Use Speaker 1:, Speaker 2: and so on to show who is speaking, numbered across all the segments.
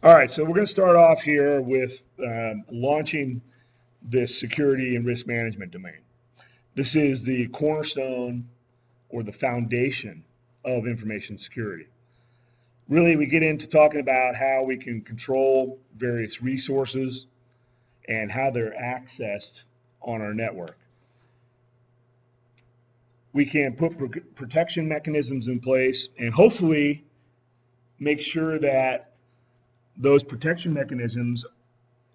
Speaker 1: All right, so we're going to start off here with launching this security and risk management domain. This is the cornerstone or the foundation of information security. Really, we get into talking about how we can control various resources and how they're accessed on our network. We can put protection mechanisms in place and hopefully make sure that those protection mechanisms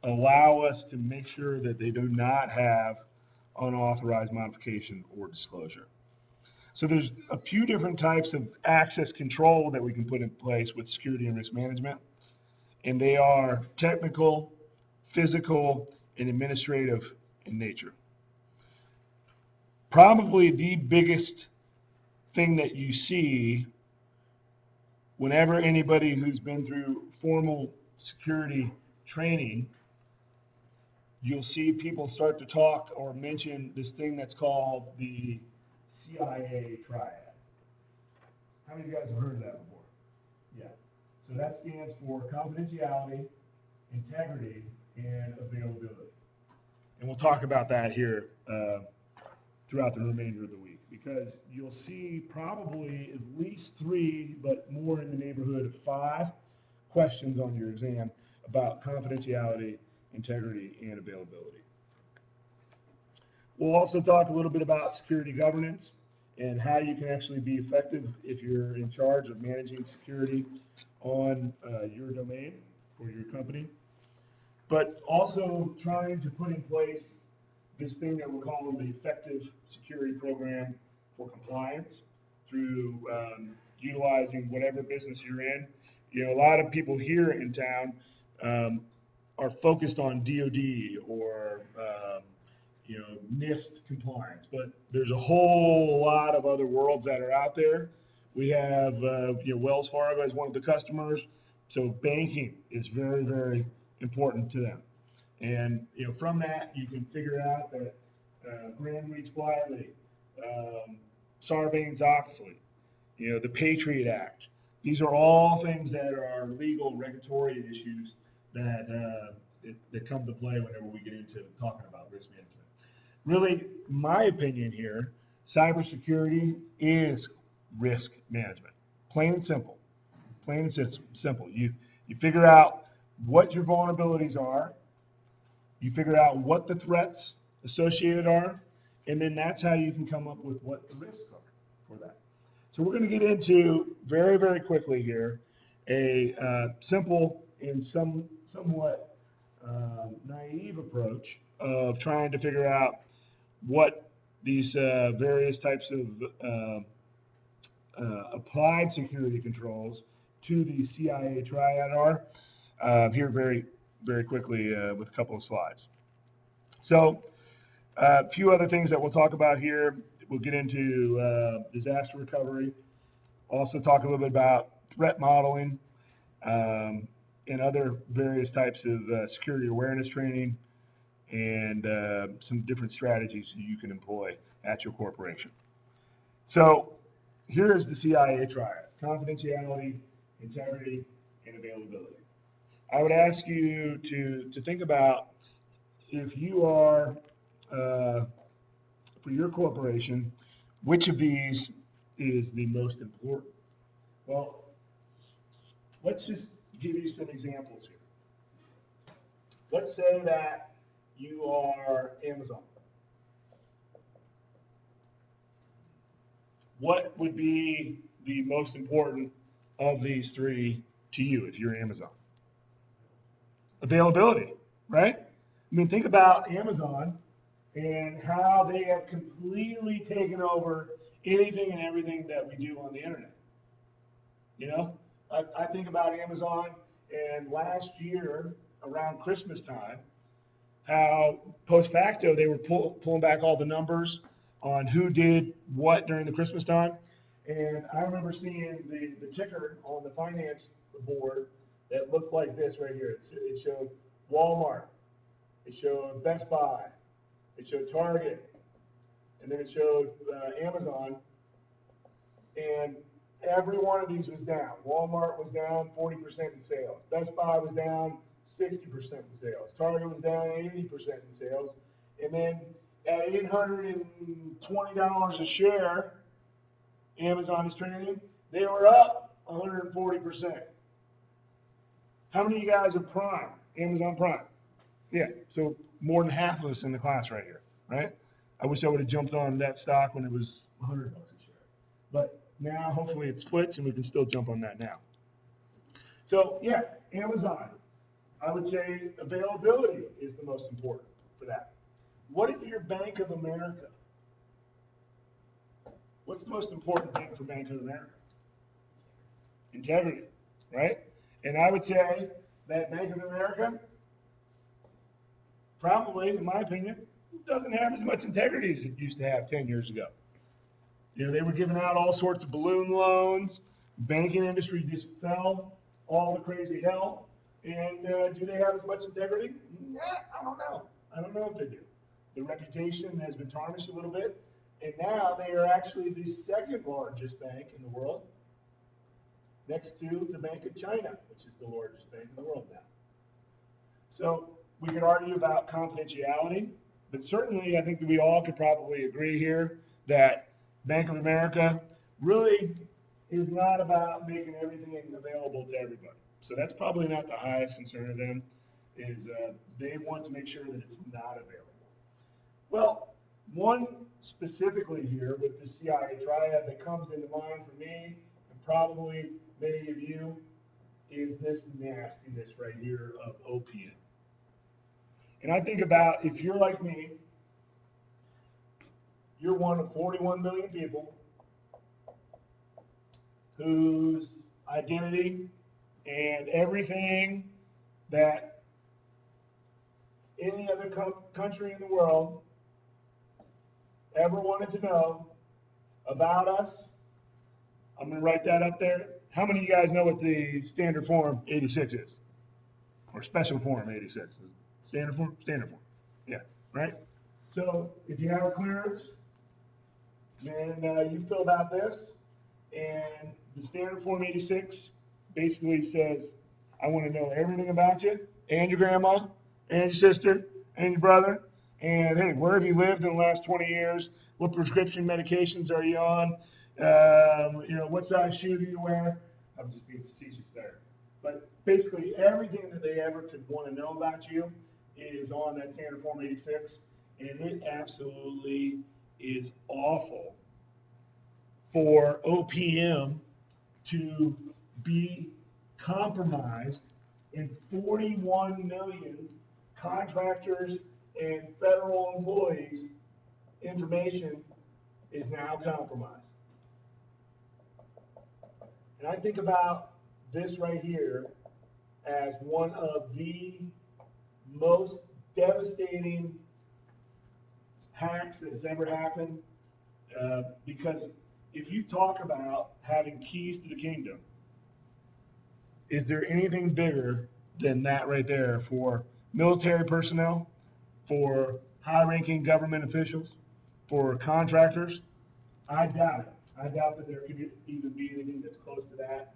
Speaker 1: allow us to make sure that they do not have unauthorized modification or disclosure. So there's a few different types of access control that we can put in place with security and risk management, and they are technical, physical, and administrative in nature. Probably the biggest thing that you see whenever anybody who's been through formal security training, you'll see people start to talk or mention this thing that's called the CIA Triad. How many of you guys have heard of that before? Yeah. So that stands for confidentiality, integrity, and availability. And we'll talk about that here throughout the remainder of the week, because you'll see probably at least 3, but more in the neighborhood of 5 questions on your exam about confidentiality, integrity, and availability. We'll also talk a little bit about security governance and how you can actually be effective if you're in charge of managing security on your domain or your company, but also trying to put in place this thing that we're calling the effective security program for compliance through utilizing whatever business you're in. You know, a lot of people here in town are focused on DoD or NIST compliance, but there's a whole lot of other worlds that are out there. We have Wells Fargo as one of the customers, so banking is very, very important to them. And from that, you can figure out that Graham-Leach-Bliley, Sarbanes-Oxley, the Patriot Act. These are all things that are legal regulatory issues that come to play whenever we get into talking about risk management. Really, my opinion here, cybersecurity is risk management. Plain and simple. Plain and simple. You figure out what your vulnerabilities are. You figure out what the threats associated are, and then that's how you can come up with what the risks are for that. So we're going to get into very, very quickly here a simple and somewhat naive approach of trying to figure out what these various types of applied security controls to the CIA Triad are here very, very quickly with a couple of slides. So a few other things that we'll talk about here. We'll get into disaster recovery, also talk a little bit about threat modeling and other various types of security awareness training, and some different strategies you can employ at your corporation. So here is the CIA Triad: confidentiality, integrity, and availability. I would ask you to think about, if you are, for your corporation, which of these is the most important? Well, let's just give you some examples here. Let's say that you are Amazon. What would be the most important of these 3 to you if you're Amazon? Availability, right? I mean, think about Amazon and how they have completely taken over anything and everything that we do on the internet. I think about Amazon, and last year around Christmas time, how post facto they were pulling back all the numbers on who did what during the Christmas time. And I remember seeing the ticker on the finance board that looked like this right here. It showed Walmart, it showed Best Buy, it showed Target, and then it showed Amazon. And Every one of these was down. Walmart was down 40% in sales. Best Buy was down 60% in sales. Target was down 80% in sales. And then at $820 a share, Amazon is trading, they were up 140%. How many of you guys are Prime? Amazon Prime? Yeah, so more than half of us in the class right here, right? I wish I would have jumped on that stock when it was $100 a share. But now, hopefully, it splits and we can still jump on that now. So, yeah, Amazon. I would say availability is the most important for that. What if you're Bank of America? What's the most important thing for Bank of America? Integrity, right? And I would say that Bank of America probably, in my opinion, doesn't have as much integrity as it used to have 10 years ago. You know, they were giving out all sorts of balloon loans. Banking industry just fell all the crazy hell. And do they have as much integrity? Yeah, I don't know. I don't know if they do. The reputation has been tarnished a little bit. And now they are actually the second largest bank in the world, next to the Bank of China, which is the largest bank in the world now. So we could argue about confidentiality, but certainly I think that we all could probably agree here that Bank of America really is not about making everything available to everybody. So that's probably not the highest concern of them, is they want to make sure that it's not available. Well, one specifically here with the CIA Triad that comes into mind for me, and probably many of you, is this nastiness right here of opium. And I think about, if you're like me, you're one of 41 million people whose identity and everything that any other country in the world ever wanted to know about us, I'm going to write that up there. How many of you guys know what the standard form 86 is? Or special form 86? Standard form? Standard form. Yeah, right? So if you have a clearance, then you filled out this, and the standard form 86 basically says, I want to know everything about you, and your grandma, and your sister, and your brother, and hey, where have you lived in the last 20 years? What prescription medications are you on? You know, what size shoe do you wear? I'm just being facetious there. But basically, everything that they ever could want to know about you is on that standard form 86, and it absolutely is awful for OPM to be compromised in 41 million contractors and federal employees. Information is now compromised. And I think about this right here as one of the most devastating hacks that's ever happened, because if you talk about having keys to the kingdom, is there anything bigger than that right there for military personnel, for high-ranking government officials, for contractors? I doubt it. I doubt that there could even be anything that's close to that.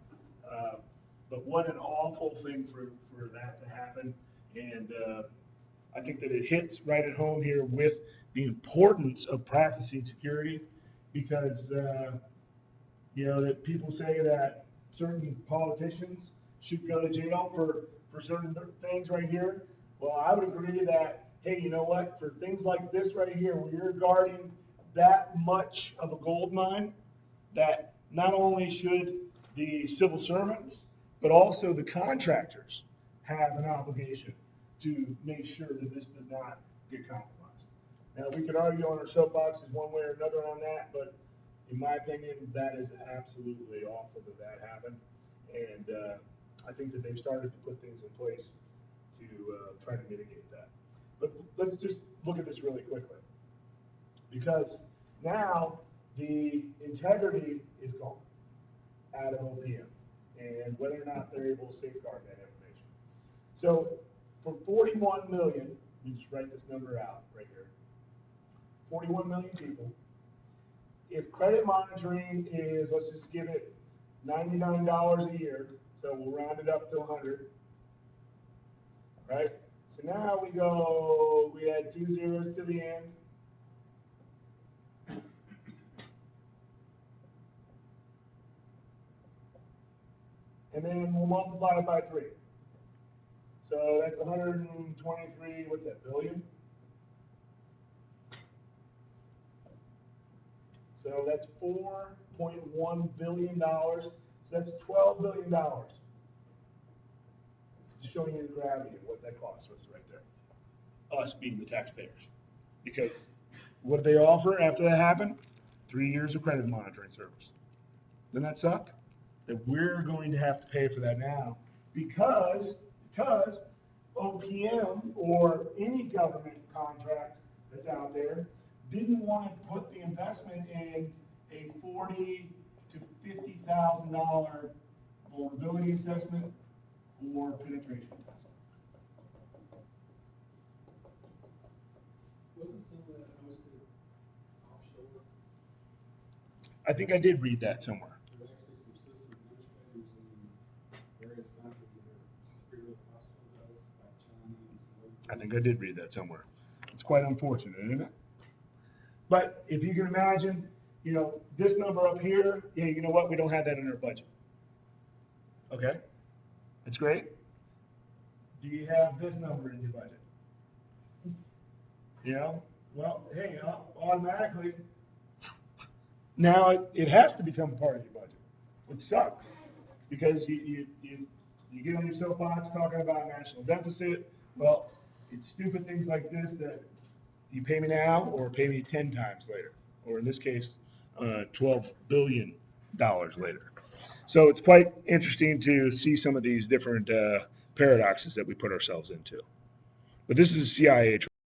Speaker 1: But what an awful thing for that to happen. And I think that it hits right at home here with the importance of practicing security, because you know, that people say that certain politicians should go to jail for certain things right here. Well, I would agree that, hey, you know what, for things like this right here, where you're guarding that much of a gold mine, that not only should the civil servants, but also the contractors have an obligation to make sure that this does not get compromised. Now, we could argue on our soapboxes one way or another on that, but in my opinion, that is absolutely awful that happened. And I think that they've started to put things in place to try to mitigate that. But let's just look at this really quickly, because now the integrity is gone out of OPM, and whether or not they're able to safeguard that information. So for 41 million, you just write this number out right here, 41 million people, if credit monitoring is, let's just give it $99 a year, so we'll round it up to 100, right? So now we add 2 zeros to the end. And then we'll multiply it by 3. So that's 123, what's that, billion? So that's $4.1 billion. So that's $12 billion. Just showing you the gravity of what that costs us right there. Us being the taxpayers. Because what did they offer after that happened? 3 years of credit monitoring service. Doesn't that suck? That we're going to have to pay for that now because OPM or any government contract that's out there didn't want to put the investment in a $40,000 to $50,000 vulnerability assessment or penetration test.
Speaker 2: Wasn't some of that hosted offshore?
Speaker 1: I think I did read that somewhere.
Speaker 2: There's actually some system administrators in various countries that are secretly hostile to us, like China and some other.
Speaker 1: I think I did read that somewhere. It's quite unfortunate, isn't it? But if you can imagine, this number up here, yeah, you know what? We don't have that in our budget. Okay? That's great. Do you have this number in your budget? Well, hey, automatically, now it has to become part of your budget. It sucks because you get on your soapbox talking about national deficit. Well, it's stupid things like this that you pay me now or pay me 10 times later, or in this case, $12 billion later. So it's quite interesting to see some of these different paradoxes that we put ourselves into. But this is CIA